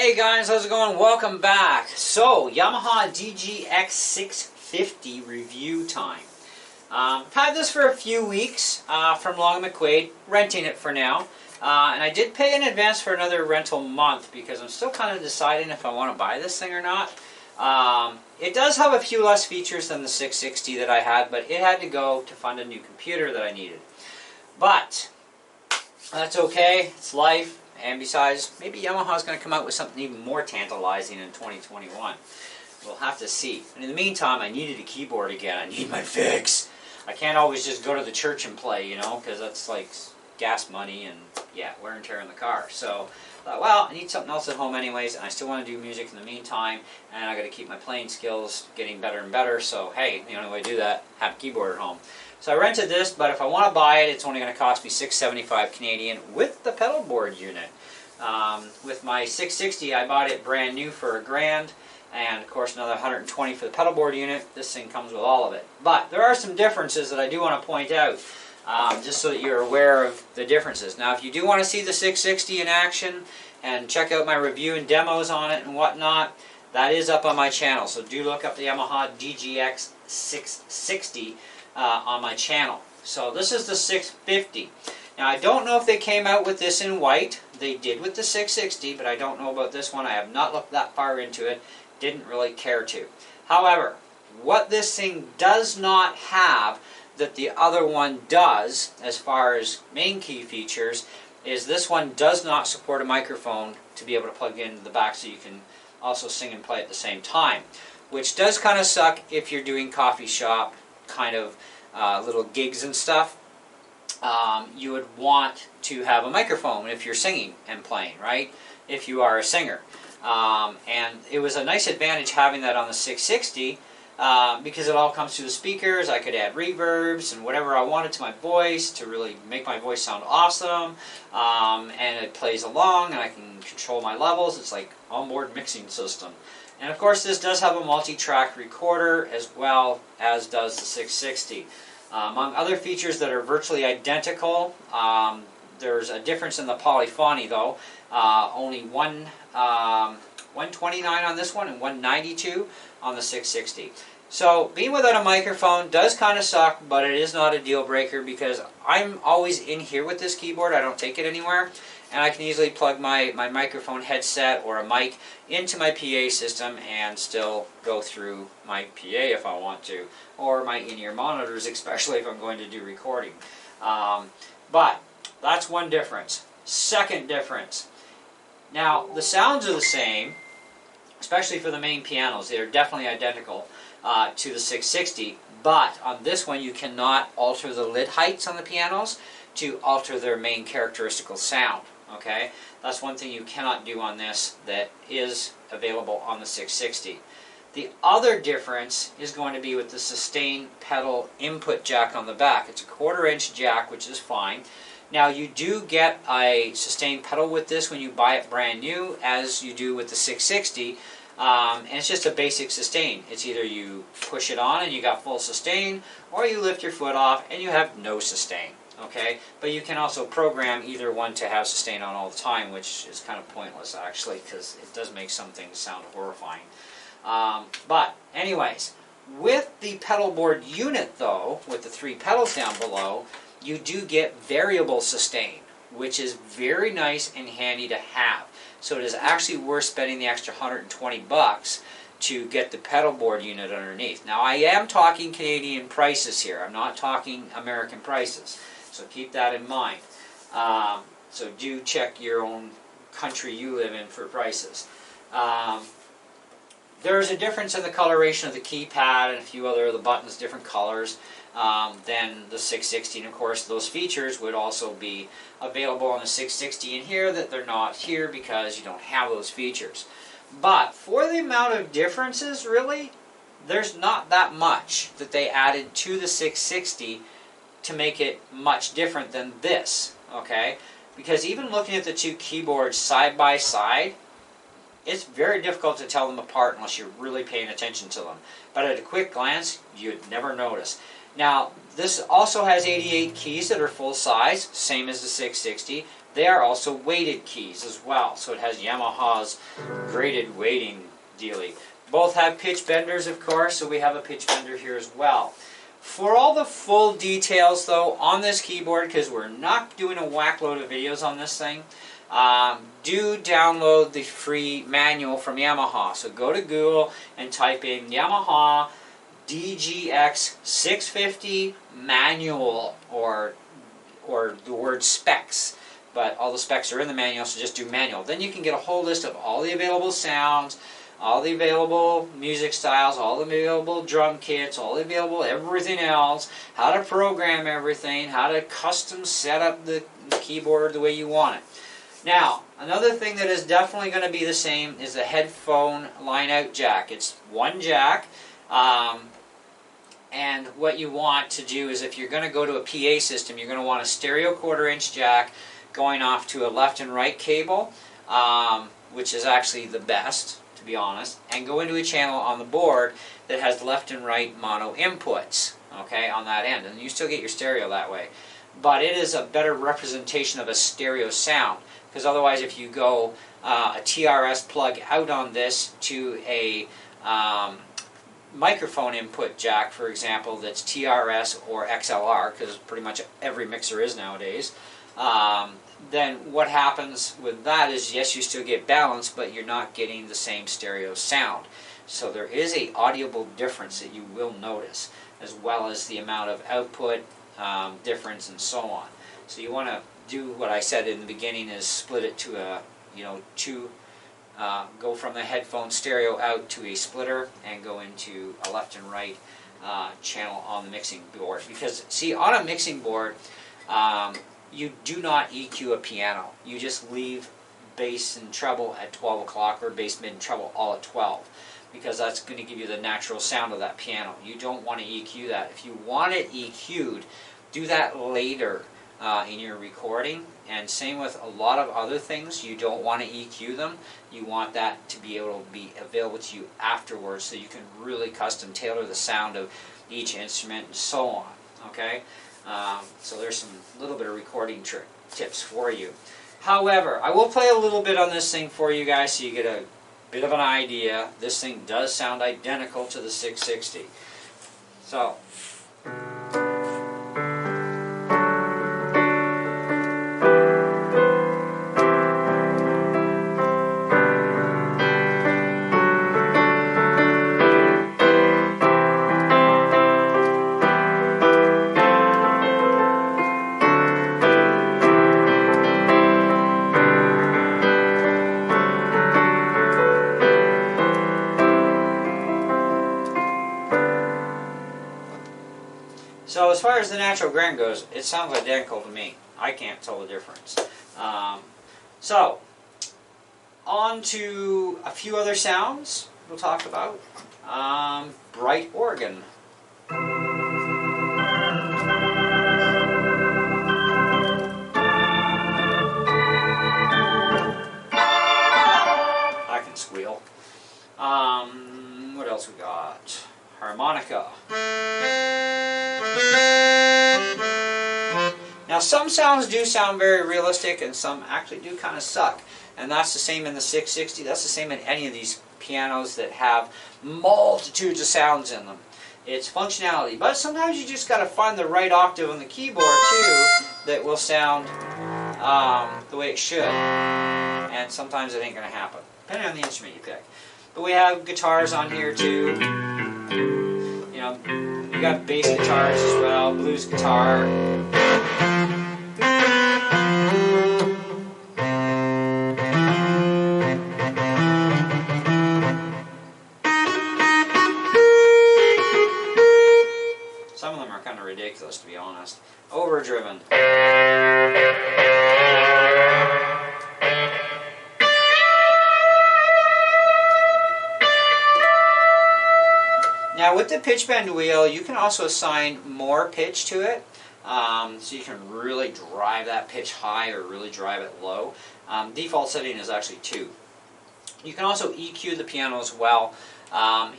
Hey guys, how's it going? Welcome back. So, Yamaha Dgx 650 review time. I've had this for a few weeks from Long McQuaid, renting it for now. And I did pay in advance for another rental month because I'm still kind of deciding if I want to buy this thing or not. It does have a few less features than the 660 that I had, but it had to go to fund a new computer that I needed. But that's okay, it's life. And besides, maybe Yamaha's going to come out with something even more tantalizing in 2021. We'll have to see. And in the meantime, I needed a keyboard again. I need my fix. I can't always just go to the church and play, you know, because that's like gas money and, yeah, wear and tear in the car. So, well, I need something else at home anyways, and I still want to do music in the meantime, and I got to keep my playing skills getting better and better. So, hey, the only way to do that, have a keyboard at home. So I rented this, but if I want to buy it, it's only going to cost me $675 Canadian with the pedal board unit. With my 660, I bought it brand new for $1,000, and of course another $120 for the pedal board unit. This thing comes with all of it. But there are some differences that I do want to point out, just so that you're aware of the differences. Now, if you do want to see the 660 in action and check out my review and demos on it and whatnot, that is up on my channel. So do look up the Yamaha Dgx 660 on my channel. So this is the 650. Now I don't know if they came out with this in white. They did with the 660, but I don't know about this one. I have not looked that far into it. Didn't really care to. However, what this thing does not have that the other one does, as far as main key features, is this one does not support a microphone to be able to plug into the back so you can also sing and play at the same time. Which does kind of suck if you're doing coffee shop kind of little gigs and stuff. You would want to have a microphone if you're singing and playing, right? If you are a singer. And it was a nice advantage having that on the 660 because it all comes through the speakers. I could add reverbs and whatever I wanted to my voice to really make my voice sound awesome. And it plays along and I can control my levels. It's like onboard mixing system. And of course this does have a multi-track recorder as well as does the 660. Among other features that are virtually identical, there's a difference in the polyphony though. Only 129 on this one and 192 on the 660. So being without a microphone does kind of suck, but it is not a deal breaker because I'm always in here with this keyboard. I don't take it anywhere. And I can easily plug my microphone headset or a mic into my PA system and still go through my PA if I want to, or my in-ear monitors, especially if I'm going to do recording. But that's one difference. Second difference. Now, the sounds are the same, especially for the main pianos. They are definitely identical to the 660, but on this one you cannot alter the lid heights on the pianos to alter their main characteristical sound. Okay, that's one thing you cannot do on this that is available on the 660. The other difference is going to be with the sustain pedal input jack on the back. It's a 1/4 inch jack, which is fine. Now you do get a sustain pedal with this when you buy it brand new, as you do with the 660, and it's just a basic sustain. It's either you push it on and you got full sustain, or you lift your foot off and you have no sustain. Okay, but you can also program either one to have sustain on all the time, which is kind of pointless actually, because it does make some things sound horrifying. But anyways, with the pedal board unit though, with the 3 pedals down below, you do get variable sustain, which is very nice and handy to have. So it is actually worth spending the extra $120 to get the pedal board unit underneath. Now I am talking Canadian prices here. I'm not talking American prices. So keep that in mind. So do check your own country you live in for prices. There's a difference in the coloration of the keypad and a few other of the buttons, different colors than the 660. And of course those features would also be available on the 660 in here that they're not here because you don't have those features. But for the amount of differences, really, there's not that much that they added to the 660 to make it much different than this, okay? Because even looking at the 2 keyboards side by side, it's very difficult to tell them apart unless you're really paying attention to them. But at a quick glance, you'd never notice. Now, this also has 88 keys that are full size, same as the 660, They are also weighted keys as well, so it has Yamaha's graded weighting dealie. Both have pitch benders, of course, so we have a pitch bender here as well. For all the full details, though, on this keyboard, because we're not doing a whack load of videos on this thing, do download the free manual from Yamaha. So go to Google and type in Yamaha Dgx 650 manual, or the word specs. But all the specs are in the manual, so just do manual. Then you can get a whole list of all the available sounds, all the available music styles, all the available drum kits, all the available everything else, how to program everything, how to custom set up the keyboard the way you want it. Now, another thing that is definitely going to be the same is the headphone line-out jack. It's one jack, and what you want to do is, if you're going to go to a PA system, you're going to want a stereo 1/4-inch jack going off to a left and right cable, which is actually the best, to be honest, and go into a channel on the board that has left and right mono inputs, okay, on that end, and you still get your stereo that way. But it is a better representation of a stereo sound, because otherwise if you go a TRS plug out on this to a microphone input jack, for example, that's TRS or XLR, because pretty much every mixer is nowadays, then what happens with that is, yes, you still get balance, but you're not getting the same stereo sound. So there is a audible difference that you will notice, as well as the amount of output difference and so on. So you want to do what I said in the beginning, is split it to a, go from the headphone stereo out to a splitter and go into a left and right channel on the mixing board. Because see, on a mixing board, you do not EQ a piano. You just leave bass and treble at 12 o'clock, or bass, mid, and treble all at 12, because that's going to give you the natural sound of that piano. You don't want to EQ that. If you want it EQ'd, do that later in your recording. And same with a lot of other things. You don't want to EQ them. You want that to be able to be available to you afterwards, so you can really custom tailor the sound of each instrument and so on. Okay? So there's some little bit of recording tips for you. However, I will play a little bit on this thing for you guys so you get a bit of an idea. This thing does sound identical to the 660. So. So as far as the natural grain goes, it sounds identical to me. I can't tell the difference. So, on to a few other sounds we'll talk about. Bright organ. I can squeal. What else we got? Harmonica. Now some sounds do sound very realistic, and some actually do kind of suck. And that's the same in the 660, that's the same in any of these pianos that have multitudes of sounds in them. It's functionality, but sometimes you just got to find the right octave on the keyboard too that will sound the way it should. And sometimes it ain't going to happen, depending on the instrument you pick. But we have guitars on here too. You know, you got bass guitars as well, blues guitar. Some of them are kind of ridiculous, to be honest. Overdriven. Now with the pitch bend wheel, you can also assign more pitch to it, so you can really drive that pitch high or really drive it low. Default setting is actually 2. You can also EQ the piano as well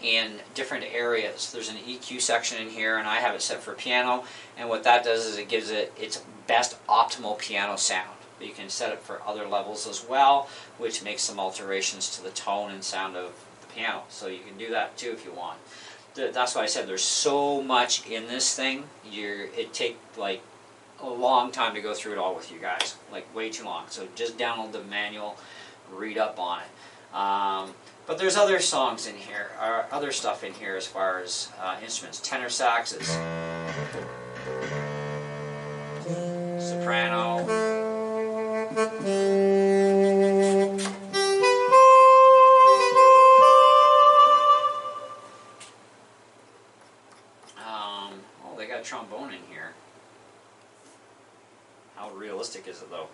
in different areas. There's an EQ section in here, and I have it set for piano, and what that does is it gives it its best optimal piano sound. but you can set it for other levels as well, which makes some alterations to the tone and sound of the piano. So you can do that too if you want. That's why I said there's so much in this thing. It take like a long time to go through it all with you guys, like way too long. So just download the manual, read up on it. But there's other songs in here, or other stuff in here as far as instruments. Tenor saxes, soprano. Oh, they got a trombone in here. How realistic is it though?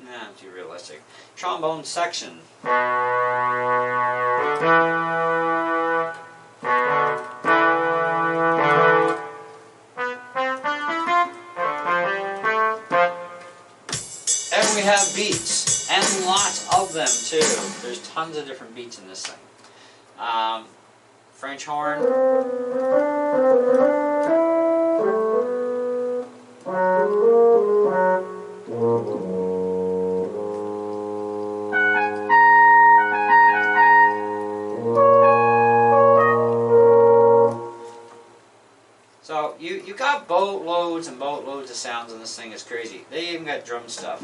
Not too realistic. Trombone section. And we have beats, and lots of them too. There's tons of different beats in this thing. French horn. So you got boatloads and boatloads of sounds in this thing. It's crazy. They even got drum stuff.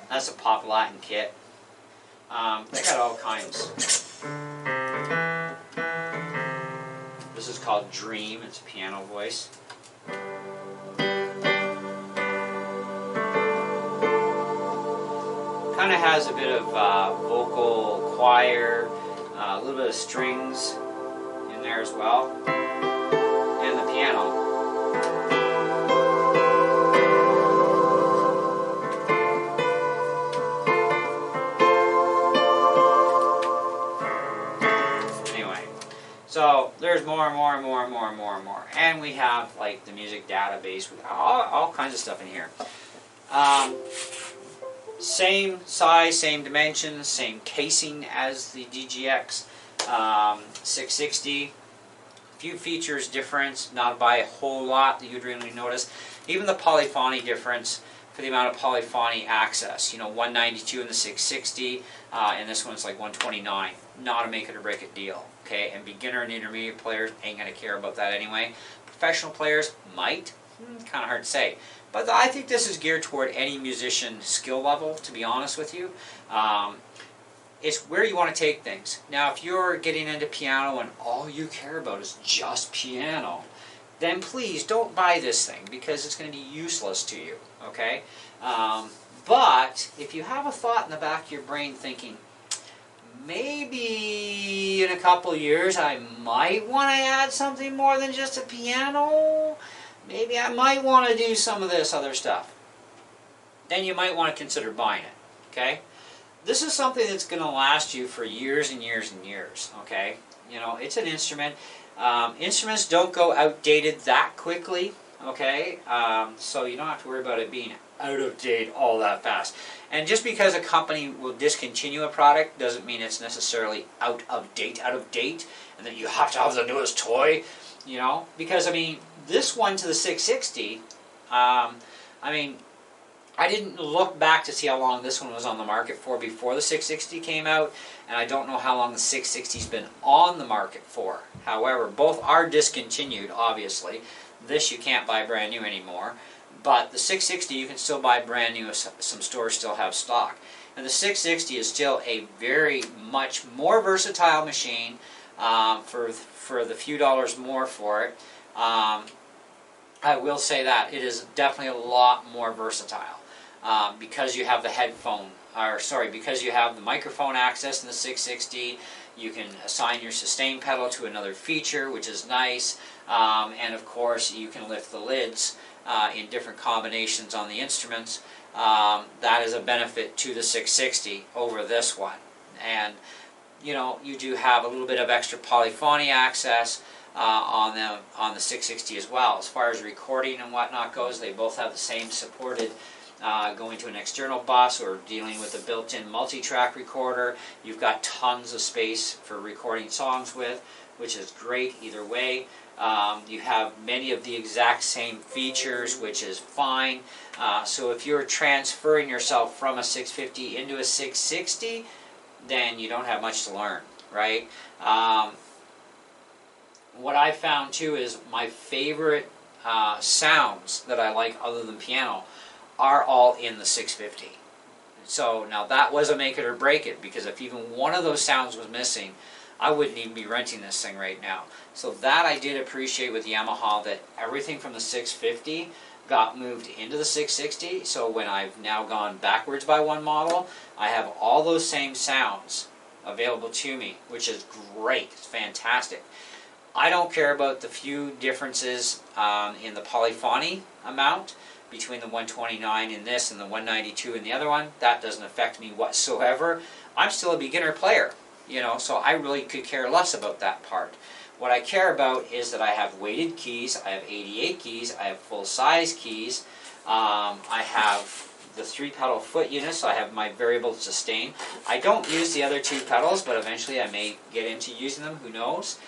That's a pop Latin kit. They got all kinds. This is called Dream. It's a piano voice. Kind of has a bit of vocal choir, a little bit of strings in there as well, and the piano. So there's more and more and more and more and more and more. And we have like the music database with all kinds of stuff in here. Same size, same dimensions, same casing as the Dgx 660. Few features difference, not by a whole lot that you'd really notice. Even the polyphony difference for the amount of polyphony access. 192 in the 660, and this one's like 129. Not a make it or break it deal. Okay, and beginner and intermediate players ain't going to care about that anyway. Professional players might, kind of hard to say. But I think this is geared toward any musician skill level, to be honest with you. It's where you want to take things. Now, if you're getting into piano and all you care about is just piano, then please don't buy this thing because it's going to be useless to you, okay? But if you have a thought in the back of your brain thinking, maybe in a couple years I might want to add something more than just a piano. Maybe I might want to do some of this other stuff. Then you might want to consider buying it. Okay? This is something that's going to last you for years and years and years. Okay? It's an instrument. Instruments don't go outdated that quickly. Okay? So you don't have to worry about it being out of date all that fast. And just because a company will discontinue a product doesn't mean it's necessarily out of date, and that you have to have the newest toy, because this one to the 660, I didn't look back to see how long this one was on the market for before the 660 came out, and I don't know how long the 660's been on the market for. However, both are discontinued, obviously. This you can't buy brand new anymore. But the 660 you can still buy brand new if some stores still have stock. And the 660 is still a very much more versatile machine for the few dollars more for it. I will say that. It is definitely a lot more versatile. because you have the headphone, or sorry, because you have the microphone access in the 660, you can assign your sustain pedal to another feature, which is nice, and of course you can lift the lids in different combinations on the instruments. That is a benefit to the 660 over this one. And you know, you do have a little bit of extra polyphony access on the 660 as well. As far as recording and whatnot goes, they both have the same supported going to an external bus or dealing with a built-in multi-track recorder. You've got tons of space for recording songs with, which is great either way. You have many of the exact same features, which is fine. So if you're transferring yourself from a 650 into a 660, then you don't have much to learn, right? What I found too is my favorite sounds that I like other than piano are all in the 650. So now that was a make it or break it, because if even one of those sounds was missing, I wouldn't even be renting this thing right now. So that I did appreciate with Yamaha, that everything from the 650 got moved into the 660. So when I've now gone backwards by one model, I have all those same sounds available to me, which is great. It's fantastic. I don't care about the few differences in the polyphony amount between the 129 in this and the 192 in the other one. That doesn't affect me whatsoever. I'm still a beginner player, you know, so I really could care less about that part. What I care about is that I have weighted keys, I have 88 keys, I have full-size keys, I have the 3-pedal foot unit, so I have my variable sustain. I don't use the other 2 pedals, but eventually I may get into using them, who knows.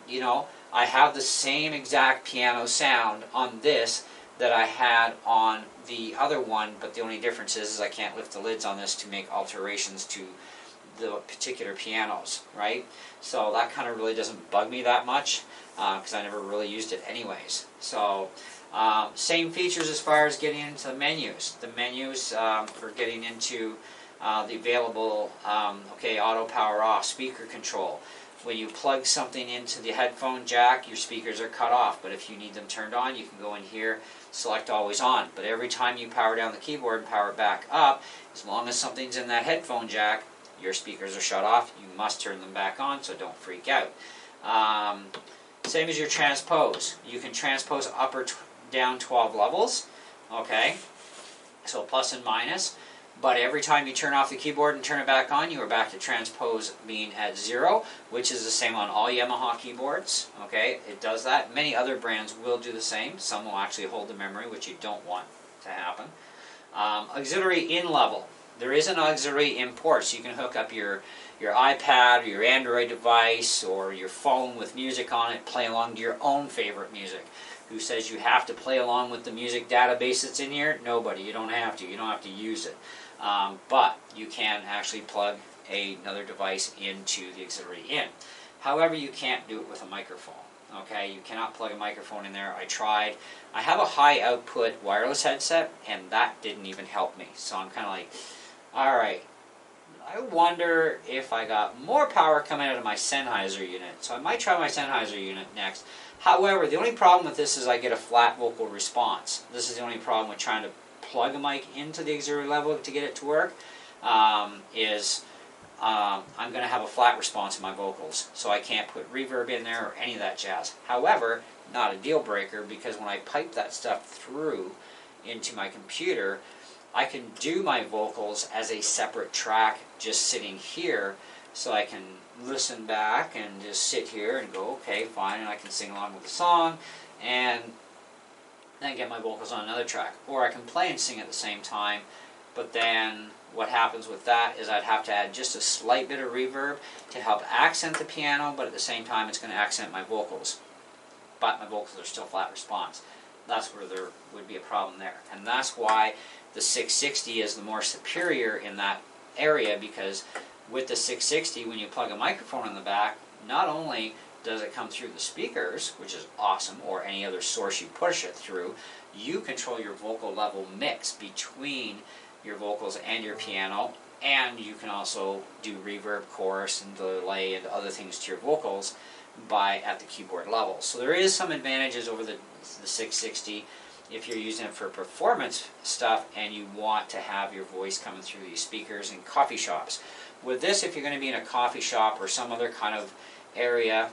You know, I have the same exact piano sound on this that I had on the other one, but the only difference is I can't lift the lids on this to make alterations to the particular pianos, right? So that kind of really doesn't bug me that much, because I never really used it anyways. So same features as far as getting into the menus. The menus for getting into the available, auto power off, speaker control. When you plug something into the headphone jack, your speakers are cut off, but if you need them turned on, you can go in here, select always on. But every time you power down the keyboard and power it back up, as long as something's in that headphone jack, your speakers are shut off. You must turn them back on, so don't freak out. Same as your transpose. You can transpose up or down 12 levels, okay? So plus and minus. But every time you turn off the keyboard and turn it back on, you are back to transpose being at 0, which is the same on all Yamaha keyboards, okay? It does that. Many other brands will do the same. Some will actually hold the memory, which you don't want to happen. Auxiliary in level. There is an auxiliary in port, so you can hook up your iPad or your Android device or your phone with music on it, play along to your own favorite music. Who says you have to play along with the music database that's in here? Nobody. You don't have to. You don't have to use it. But you can actually plug another device into the auxiliary in. However, you can't do it with a microphone. Okay, you cannot plug a microphone in there. I tried. I have a high output wireless headset, and that didn't even help me. So I'm kind of like, all right, I wonder if I got more power coming out of my Sennheiser unit. So I might try my Sennheiser unit next. However, the only problem with this is I get a flat vocal response. This is the only problem with trying to plug a mic into the auxiliary level to get it to work, I'm going to have a flat response in my vocals. So I can't put reverb in there or any of that jazz. However, not a deal breaker, because when I pipe that stuff through into my computer, I can do my vocals as a separate track just sitting here, so I can listen back and just sit here and go, okay, fine, and I can sing along with the song, and then get my vocals on another track. Or I can play and sing at the same time, but then what happens with that is I'd have to add just a slight bit of reverb to help accent the piano, but at the same time it's going to accent my vocals. But my vocals are still flat response. That's where there would be a problem there. And that's why the 660 is the more superior in that area, because with the 660, when you plug a microphone in the back, not only does it come through the speakers, which is awesome, or any other source you push it through, you control your vocal level mix between your vocals and your piano, and you can also do reverb, chorus, and delay, and other things to your vocals at the keyboard level. So there is some advantages over the 660. if you're using it for performance stuff and you want to have your voice coming through these speakers in coffee shops. With this, if you're going to be in a coffee shop or some other kind of area,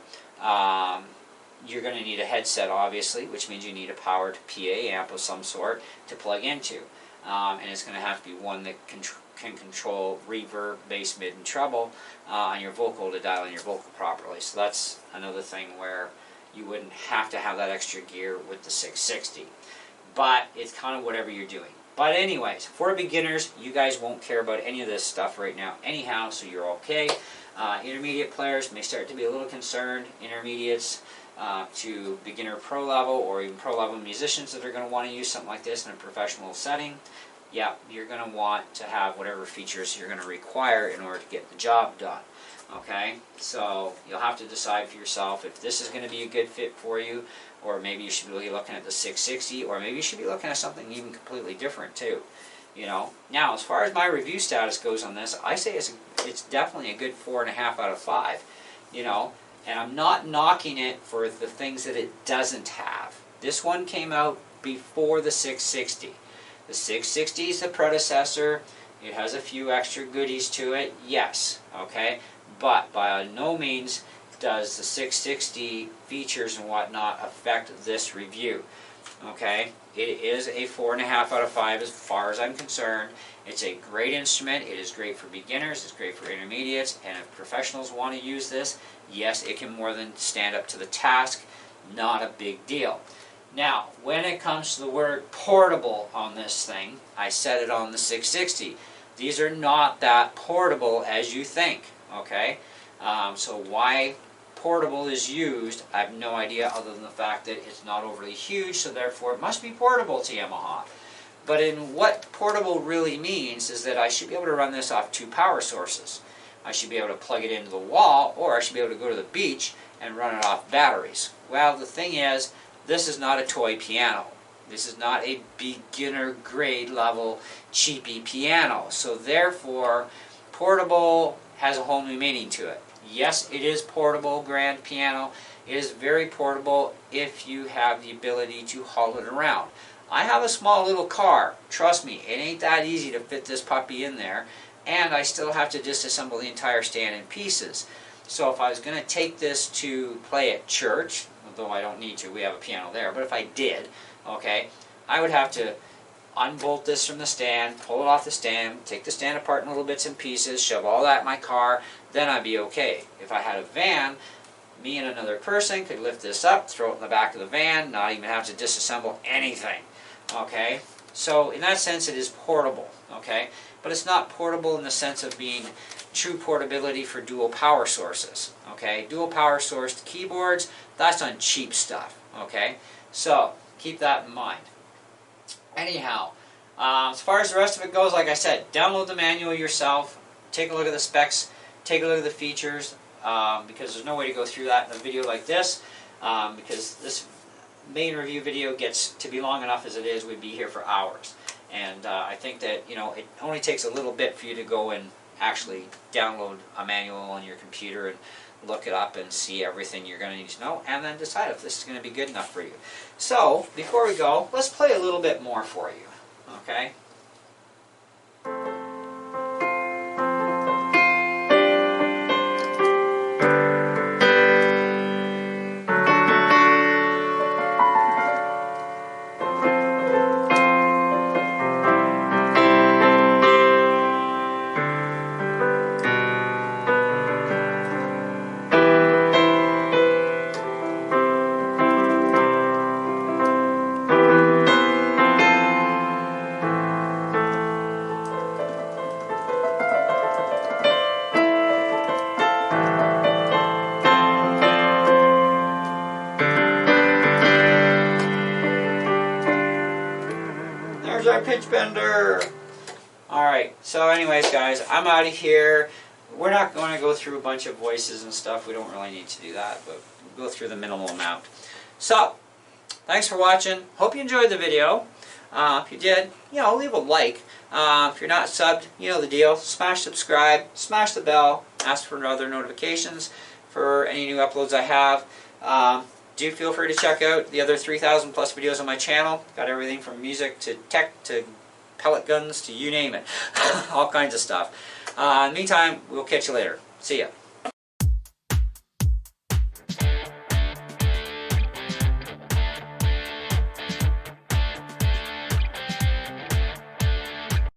you're going to need a headset, obviously, which means you need a powered PA amp of some sort to plug into. And it's going to have to be one that can control reverb, bass, mid, and treble on your vocal to dial in your vocal properly. So that's another thing where you wouldn't have to have that extra gear with the 660. But it's kind of whatever you're doing. But anyways, for beginners, you guys won't care about any of this stuff right now anyhow, so you're okay. Intermediate players may start to be a little concerned. Intermediates to beginner pro level, or even pro level musicians that are going to want to use something like this in a professional setting, yeah, you're going to want to have whatever features you're going to require in order to get the job done. Okay, so you'll have to decide for yourself if this is going to be a good fit for you, or maybe you should be looking at the 660, or maybe you should be looking at something even completely different too. You know, now as far as my review status goes on this, I say it's definitely a good 4.5 out of 5. You know, and I'm not knocking it for the things that it doesn't have. This one came out before the 660. The 660 is the predecessor. It has a few extra goodies to it, yes, okay, but by no means does the 660 features and whatnot affect this review. Okay, it is a 4.5 out of 5 as far as I'm concerned. It's a great instrument. It is great for beginners. It's great for intermediates. And if professionals want to use this, yes, it can more than stand up to the task. Not a big deal. Now, when it comes to the word portable on this thing, I said it on the 660. These are not that portable as you think. Okay, so why portable is used, I have no idea, other than the fact that it's not overly huge, so therefore it must be portable to Yamaha. But in what portable really means is that I should be able to run this off 2 power sources. I should be able to plug it into the wall, or I should be able to go to the beach and run it off batteries. Well, the thing is, this is not a toy piano. This is not a beginner grade level cheapy piano. So therefore, portable has a whole new meaning to it. Yes, it is portable, grand piano. It is very portable if you have the ability to haul it around. I have a small little car. Trust me, it ain't that easy to fit this puppy in there, and I still have to disassemble the entire stand in pieces. So if I was going to take this to play at church, although I don't need to, we have a piano there, but if I did, okay, I would have to unbolt this from the stand, pull it off the stand, take the stand apart in little bits and pieces, shove all that in my car, then I'd be okay. If I had a van, me and another person could lift this up, throw it in the back of the van, not even have to disassemble anything. Okay, so in that sense it is portable, okay, but it's not portable in the sense of being true portability for dual power sources. Okay, dual power sourced keyboards, that's on cheap stuff. Okay, so keep that in mind. Anyhow, as far as the rest of it goes, like I said, download the manual yourself, take a look at the specs, take a look at the features, because there's no way to go through that in a video like this, because this main review video gets to be long enough as it is. We'd be here for hours. And I think that, you know, it only takes a little bit for you to go and actually download a manual on your computer and look it up and see everything you're going to need to know, and then decide if this is going to be good enough for you. So, before we go, let's play a little bit more for you, okay? There's our pitch bender. Alright, so anyways guys, I'm out of here. We're not going to go through a bunch of voices and stuff. We don't really need to do that, but we'll go through the minimal amount. So, thanks for watching. Hope you enjoyed the video. If you did, you know, leave a like. If you're not subbed, you know the deal. Smash subscribe, smash the bell, ask for other notifications for any new uploads I have. do feel free to check out the other 3,000 plus videos on my channel. Got everything from music to tech to pellet guns to you name it. All kinds of stuff. In the meantime, we'll catch you later. See ya.